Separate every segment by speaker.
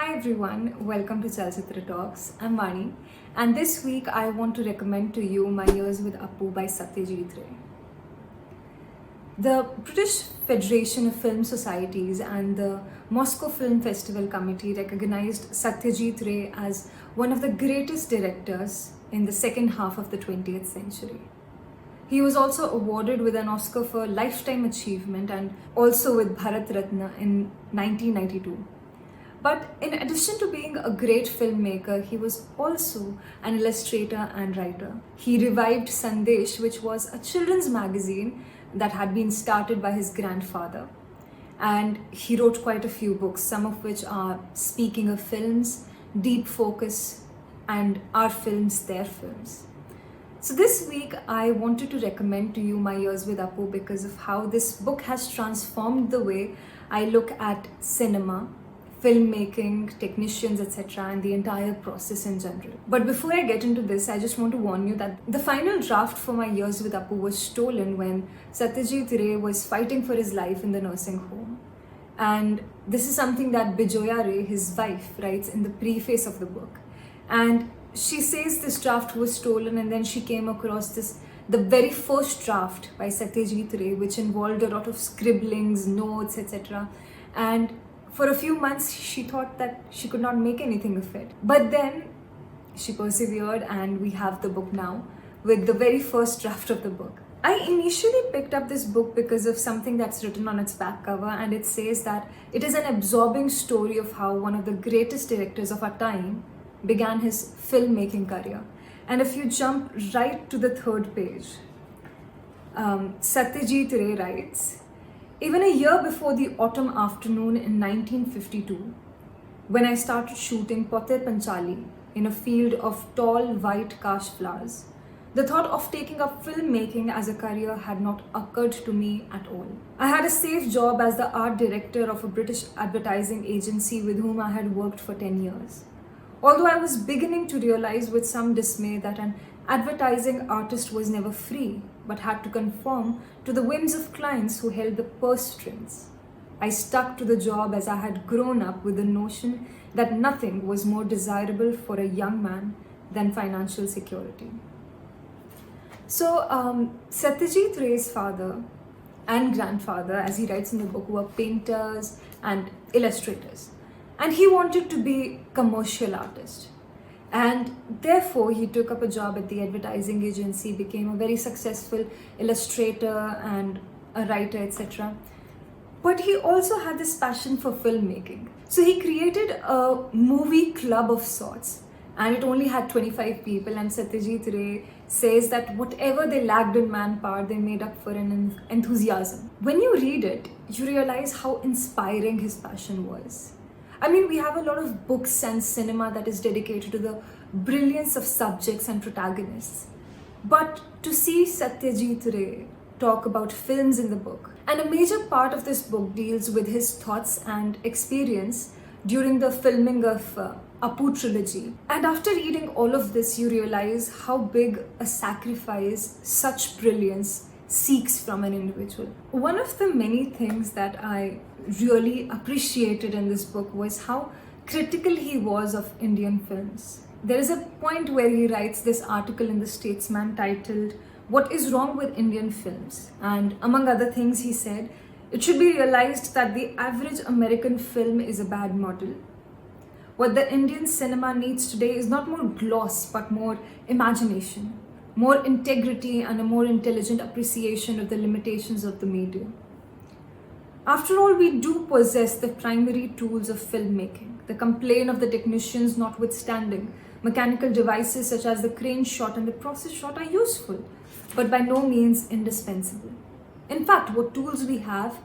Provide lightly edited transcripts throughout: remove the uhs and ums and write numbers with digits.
Speaker 1: Hi everyone, welcome to Chalchitra Talks. I'm Vaani, and this week I want to recommend to you My Years with Appu by Satyajit Ray. The British Federation of Film Societies and the Moscow Film Festival Committee recognized Satyajit Ray as one of the greatest directors in the second half of the 20th century. He was also awarded with an Oscar for Lifetime Achievement and also with Bharat Ratna in 1992. But in addition to being a great filmmaker, he was also an illustrator and writer. He revived Sandesh, which was a children's magazine that had been started by his grandfather. And he wrote quite a few books, some of which are Speaking of Films, Deep Focus, and Our Films, Their Films. So this week, I wanted to recommend to you My Years with Appu because of how this book has transformed the way I look at cinema, filmmaking, technicians, etc., and the entire process in general. But before I get into this, I just want to warn you that the final draft for My Years with Appu was stolen when Satyajit Ray was fighting for his life in the nursing home. And this is something that Bijoya Ray, his wife, writes in the preface of the book. And she says this draft was stolen, and then she came across the very first draft by Satyajit Ray, which involved a lot of scribblings, notes, etc. And for a few months, she thought that she could not make anything of it. But then she persevered, and we have the book now with the very first draft of the book. I initially picked up this book because of something that's written on its back cover, and it says that it is an absorbing story of how one of the greatest directors of our time began his filmmaking career. And if you jump right to the third page, Satyajit Ray writes, even a year before the autumn afternoon in 1952, when I started shooting Pote Panchali in a field of tall white kash flowers, the thought of taking up filmmaking as a career had not occurred to me at all. I had a safe job as the art director of a British advertising agency with whom I had worked for 10 years. Although I was beginning to realize with some dismay that an advertising artist was never free, but had to conform to the whims of clients who held the purse strings. I stuck to the job as I had grown up with the notion that nothing was more desirable for a young man than financial security. So Satyajit Ray's father and grandfather, as he writes in the book, were painters and illustrators. And he wanted to be a commercial artist. And therefore, he took up a job at the advertising agency, became a very successful illustrator and a writer, etc. But he also had this passion for filmmaking. So he created a movie club of sorts, and it only had 25 people. And Satyajit Ray says that whatever they lacked in manpower, they made up for in enthusiasm. When you read it, you realize how inspiring his passion was. I mean, we have a lot of books and cinema that is dedicated to the brilliance of subjects and protagonists. But to see Satyajit Ray talk about films in the book, and a major part of this book deals with his thoughts and experience during the filming of Appu trilogy. And after reading all of this, you realize how big a sacrifice such brilliance seeks from an individual. One of the many things that I really appreciated in this book was how critical he was of Indian films. There is a point where he writes this article in the Statesman titled, "What is wrong with Indian films?" And among other things, he said, it should be realized that the average American film is a bad model. What the Indian cinema needs today is not more gloss, but more imagination, more integrity, and a more intelligent appreciation of the limitations of the medium. After all, we do possess the primary tools of filmmaking. The complaint of the technicians notwithstanding, mechanical devices such as the crane shot and the process shot are useful, but by no means indispensable. In fact, what tools we have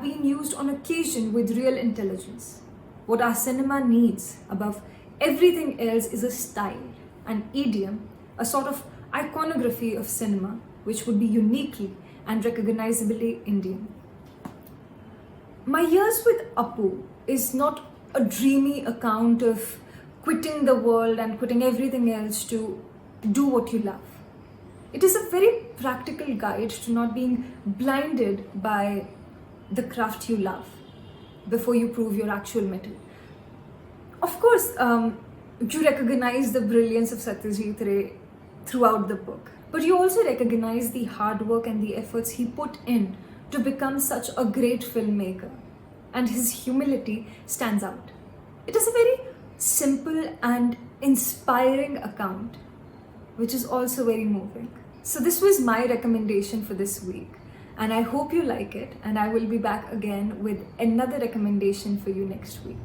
Speaker 1: been used on occasion with real intelligence. What our cinema needs above everything else is a style, an idiom, a sort of iconography of cinema, which would be uniquely and recognizably Indian. My Years with Appu is not a dreamy account of quitting the world and quitting everything else to do what you love. It is a very practical guide to not being blinded by the craft you love before you prove your actual mettle. course, you recognize the brilliance of Satyajit Ray throughout the book, but you also recognize the hard work and the efforts he put in to become such a great filmmaker, and his humility stands out. It is a very simple and inspiring account, which is also very moving. So this was my recommendation for this week, and I hope you like it, and I will be back again with another recommendation for you next week.